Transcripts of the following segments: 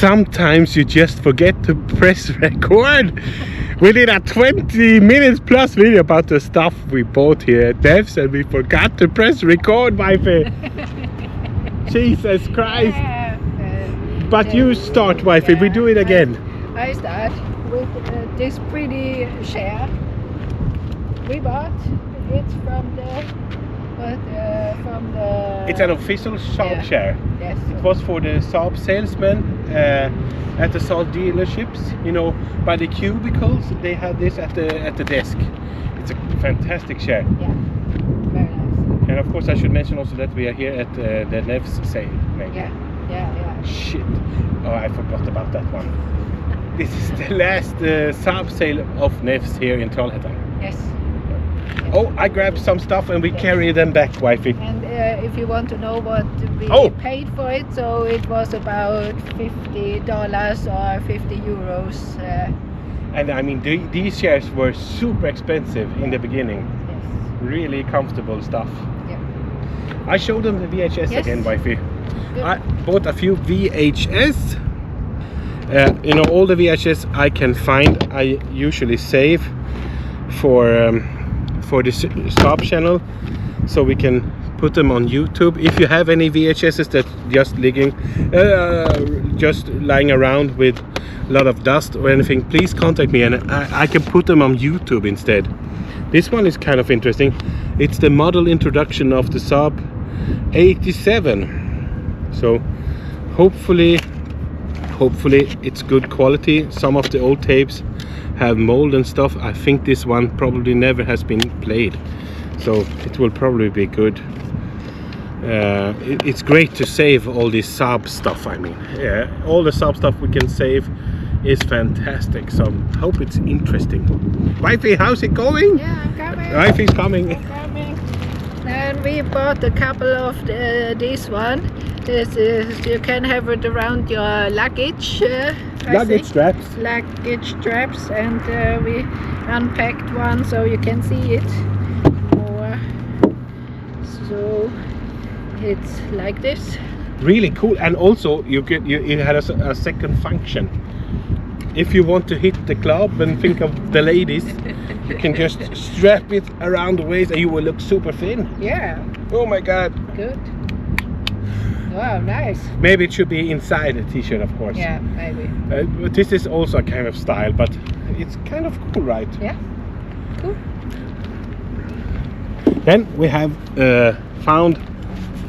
sometimes you just forget to press record. We did a 20 minutes plus video about the stuff we bought here at NEVS and we forgot to press record, wifey. Jesus Christ. But you start, wifey, we do it again. I start with this pretty chair. We bought it from the It's an official Saab chair. Yes. It was for the Saab salesmen at the Saab dealerships. You know, by the cubicles, they had this at the desk. It's a fantastic chair. Yeah, very nice. And of course, I should mention also that we are here at the NEVS sale. Maybe. Yeah. Shit! Oh, I forgot about that one. This is the last Saab sale of NEVS here in Trollhättan. Yes. Oh, I grabbed some stuff and we carry them back, wifey. And if you want to know what we paid for it, so it was about $50 or 50 euros. And I mean, these chairs were super expensive in the beginning. Yes. Really comfortable stuff. Yeah. I showed them the VHS again, wifey. Good. I bought a few VHS. You know, all the VHS I can find, I usually save for the Saab channel, so we can put them on YouTube. If you have any VHSs that just lying around with a lot of dust or anything, please contact me and I can put them on YouTube instead. This one is kind of interesting. It's the model introduction of the Saab 87. So hopefully it's good quality. Some of the old tapes have mold and stuff. I think this one probably never has been played, so it will probably be good. It's great to save all this Saab stuff. I mean, all the Saab stuff we can save is fantastic, so I hope it's interesting. Wifey, how's it going? Yeah, I'm coming. Wifey's coming. I'm coming. And we bought a couple of this one. This is, you can have it around your luggage. Luggage straps. Luggage straps, and we unpacked one so you can see it more. So it's like this. Really cool, and also it had a second function. If you want to hit the club and think of the ladies, you can just strap it around the waist and you will look super thin. Yeah. Oh my god. Good. Wow, nice. Maybe it should be inside a t-shirt, of course. Yeah, maybe. But this is also a kind of style, but it's kind of cool, right? Yeah, cool. Then we have found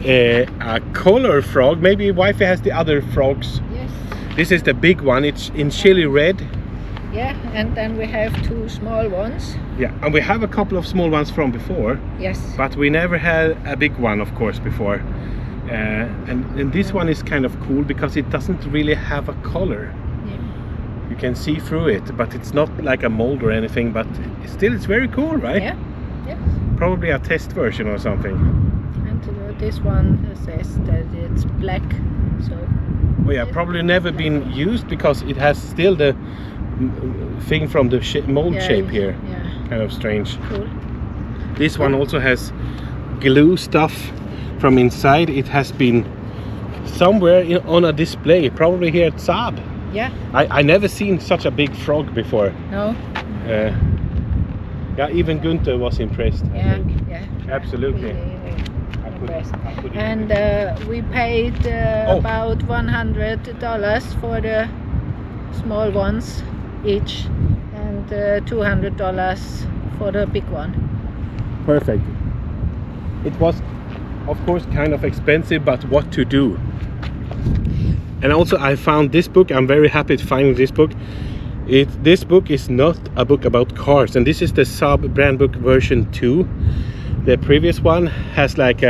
a color frog. Maybe wifey has the other frogs. Yes. This is the big one. It's in chili red. Yeah, and then we have two small ones. Yeah, and we have a couple of small ones from before. Yes. But we never had a big one, of course, before. And this one is kind of cool because it doesn't really have a color. Yeah. You can see through it, but it's not like a mold or anything, but still it's very cool, right? Yeah. Yes. Probably a test version or something. And this one says that it's black, so... Oh yeah, probably never been used because it has still the thing from the mold shape here. Yeah. Kind of strange. Cool. This one also has glue stuff from inside. It has been somewhere on a display, probably here at Saab. Yeah. I never seen such a big frog before. No. Yeah, even Gunther was impressed. I think. Yeah. Absolutely. And we paid about $100 for the small ones each, and $200 for the big one. Perfect. It was, of course, kind of expensive, but what to do? And also I found this book. I'm very happy to find this book. This book is not a book about cars, and this is the Saab brand book version 2. The previous one has like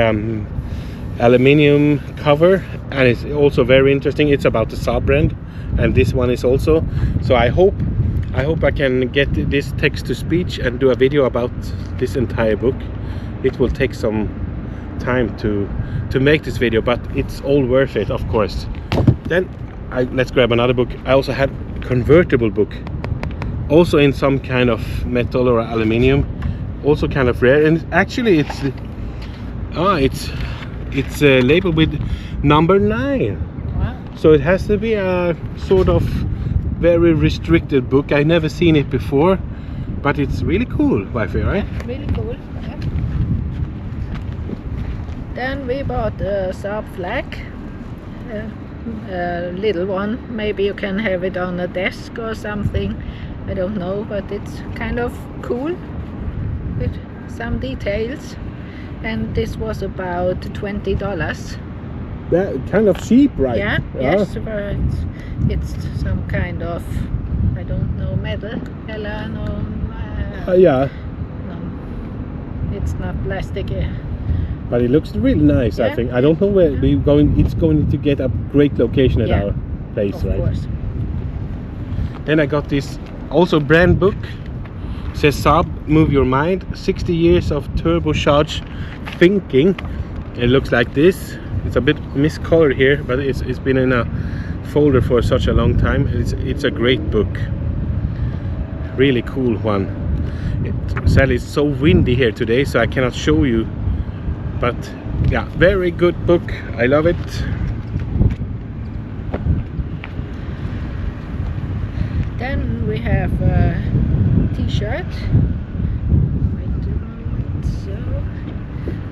aluminium cover, and it's also very interesting. It's about the Saab brand, and this one is also. So I hope I can get this text to speech and do a video about this entire book. It will take some time to make this video, but it's all worth it, of course. Then let's grab another book. I also had a convertible book, also in some kind of metal or aluminium, also kind of rare, and actually it's labeled with number 9. Wow. So it has to be a sort of very restricted book. I never seen it before, but it's really cool, Wifey, right? Yeah, really cool. Yeah. Then we bought a Saab flag, a little one. Maybe you can have it on a desk or something. I don't know, but it's kind of cool with some details. And this was about $20. That kind of cheap, right? Yeah, yes, but it's some kind of, I don't know, metal, no, yeah. no, it's not plastic. But it looks really nice, I Yeah. think. I don't know where we're going. It's going to get a great location at Yeah, our place, of right? course. Then I got this also brand book. It says Saab, Move Your Mind, 60 years of turbocharged thinking. It looks like this. It's a bit miscolored here, but it's been in a folder for such a long time. It's a great book. Really cool one. Sadly, it's so windy here today, so I cannot show you. But yeah, very good book. I love it. Then we have a t-shirt.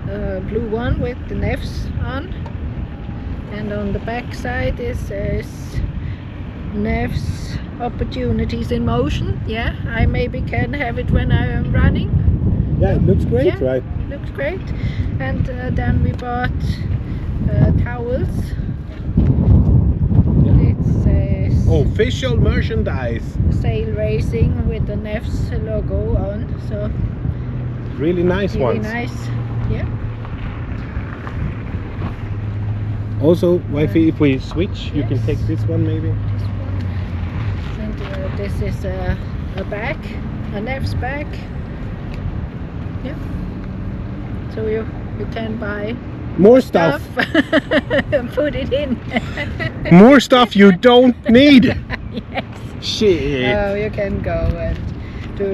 A blue one with the NEVS on. And on the back side it says NEVS Opportunities in Motion. Yeah, I maybe can have it when I am running. Yeah, it looks great, Yeah, right? it looks great. And then we bought towels. It says Official merchandise. sail racing with the NEVS logo on. So Really nice really ones. nice. Yeah. Also, Wifey, if we switch, you can Yes. take this one maybe. This one. And this is a bag, a NEVS bag. Yeah. So you can buy More stuff. and put it in. More stuff you don't need. Yes. Shit. Oh, you can go and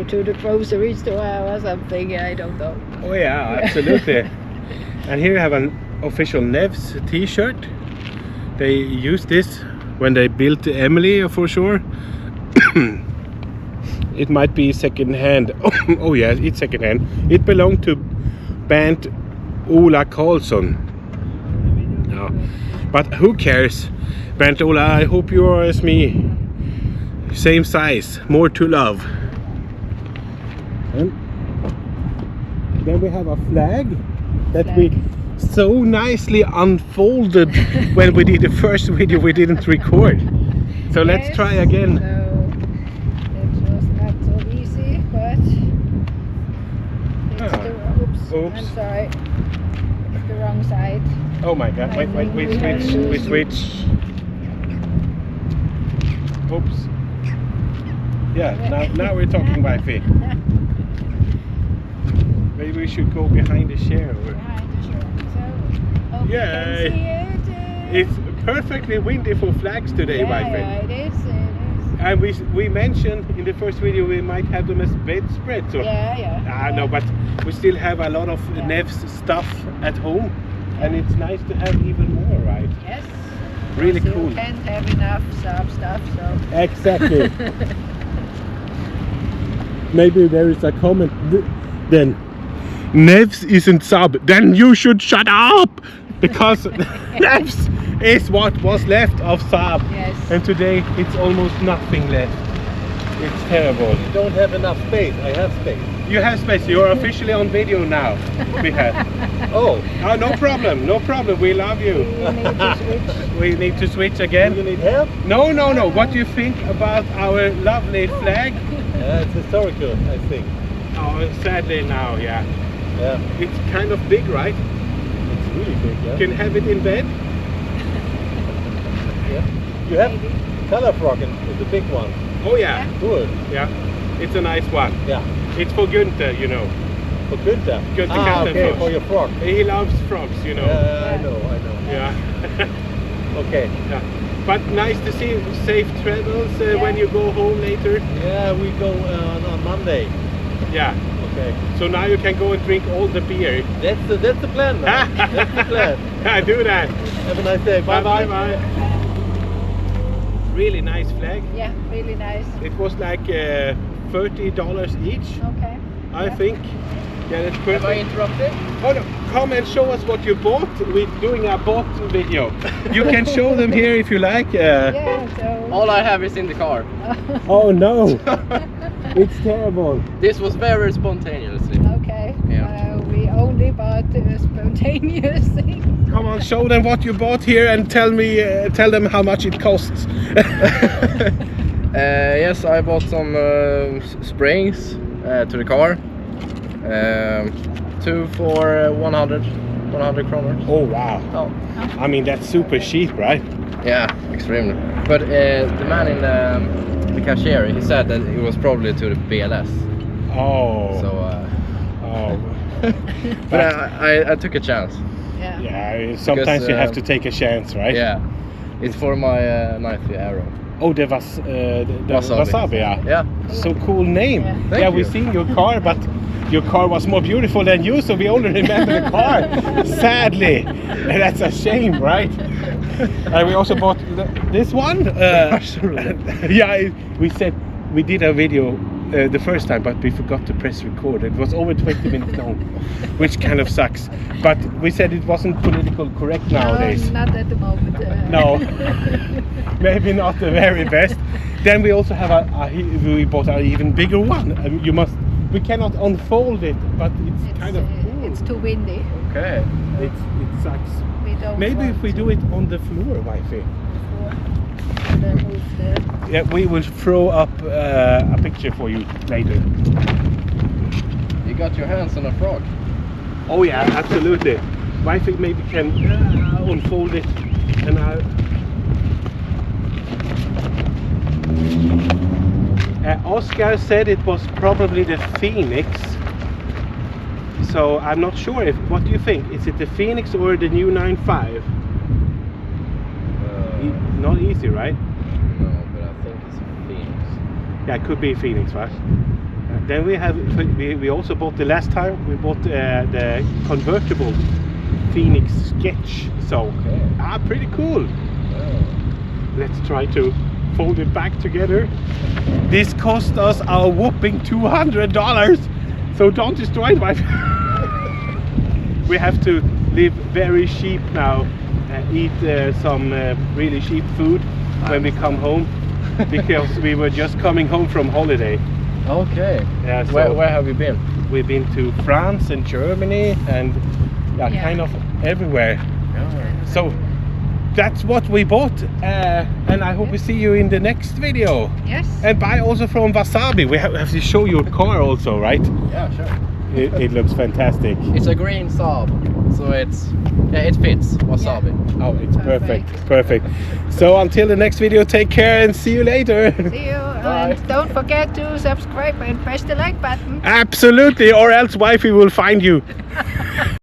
to the grocery store or something. I don't know. Oh yeah, absolutely. And here you have an official NEVS t-shirt. They used this when they built Emily for sure. It might be second hand. Oh yeah, it's second hand. It belonged to band Ola Karlsson. No. But who cares? Band Ola, I hope you are as me. Same size, more to love. And then we have a flag that we so nicely unfolded when we did the first video we didn't record. So let's try again. So it was not so easy, but it's oops, I'm sorry. It's the wrong side. Oh my god, wait, we switch. Oops. Yeah, now we're talking Wi-Fi. Maybe we should go behind the chair. Behind the chair. So, hope Yay. you can see it. It's perfectly windy for flags today, Wi-Fi. Yeah, it is. And we mentioned in the first video we might have them as bedspreads. Or, Yeah. no, but we still have a lot of NEVS stuff at home, and it's nice to have even more, right? Yes. Really Because cool. You can't have enough Saab stuff, so. Exactly. Maybe there is a comment then. NEVS isn't Saab, then you should shut up! Because NEVS is what was left of Saab. Yes. And today it's almost nothing left. It's terrible. You don't have enough space. I have space. You have space, you're officially on video now. We have. Oh, No problem, no problem, we love you. We need to switch. We need to switch do again. you need help? No. What do you think about our lovely flag? It's historical, I think. Oh, sadly now, yeah. Yeah, It's kind of big, right? it's really big. Yeah. You can have it in bed. Yeah. You have color froggen. It's a big one. Oh yeah, Good. yeah. It's a nice one. Yeah. It's for Günther, you know. For Günther. Günther Ah, Kattenfrost. okay. For your frog. He loves frogs, you know. Yeah, I know. Yeah. Okay. Yeah. But nice to see safe travels when you go home later. Yeah, we go on Monday. Yeah. Okay. So now you can go and drink all the beer. That's the plan, man. That's the plan. Do that. Have a nice day. Bye bye. Bye. really nice flag. Yeah, really nice. It was like $30 each, Okay. I think. Yeah, that's perfect. Have I interrupted? Oh no, come and show us what you bought. We're doing a bought video. You can show them here if you like. Yeah, so. All I have is in the car. Oh no, it's terrible. This was very spontaneously. Okay. Yeah. We only bought spontaneous things. Come on, show them what you bought here and tell them how much it costs. Yes, I bought some springs to the car. 2 for 100 kronor. Oh wow. Oh. I mean, that's super cheap, right? Yeah, extremely. But the man in the cashier, he said that it was probably to the BLS. Oh. So, Oh. but I took a chance. Yeah. Yeah, sometimes Because, you have to take a chance, right? Yeah, it's for my knife arrow. Oh, the wasabi. Yeah. Yeah. So cool name. Yeah. Thank Yeah, you. we've seen your car, but your car was more beautiful than you, so we only remember the car. Sadly, and that's a shame, right? And we also bought this one. Yeah, we said we did a video the first time, but we forgot to press record. It was over 20 minutes long, which kind of sucks. But we said it wasn't politically correct nowadays. No, not at the moment. No, maybe not the very best. Then we also have we bought an even bigger one. We cannot unfold it, but it's kind of cool. It's too windy. Okay. It sucks. We don't Maybe want if we to do it on the floor, wifey. move the. Yeah, we will throw up a picture for you later. You got your hands on a frog. Oh yeah, absolutely. Wifey maybe can unfold it, and Oscar said it was probably the Phoenix. So I'm not sure. What do you think? Is it the Phoenix or the new 9.5? Not easy, right? No, but I think it's a Phoenix. Yeah, it could be Phoenix, right? Then we also bought the last time we bought the convertible Phoenix Sketch. So pretty cool. Oh. Let's try to fold it back together. This cost us a whopping $200. So don't destroy it, wife. We have to live very cheap now. Eat some really cheap food when we come home, because we were just coming home from holiday. Okay. Yeah, so Where have you been? we've been to France and Germany and kind of everywhere. So that's what we bought, and I hope we see you in the next video. Yes. And buy also from Wasabi. We have to show your car also, right? Yeah, sure. It looks fantastic. It's a green Saab, so it fits wasabi. Oh, it's perfect. Perfect. So until the next video, take care and see you later. See you, and don't forget to subscribe and press the like button. Absolutely, or else wifey will find you.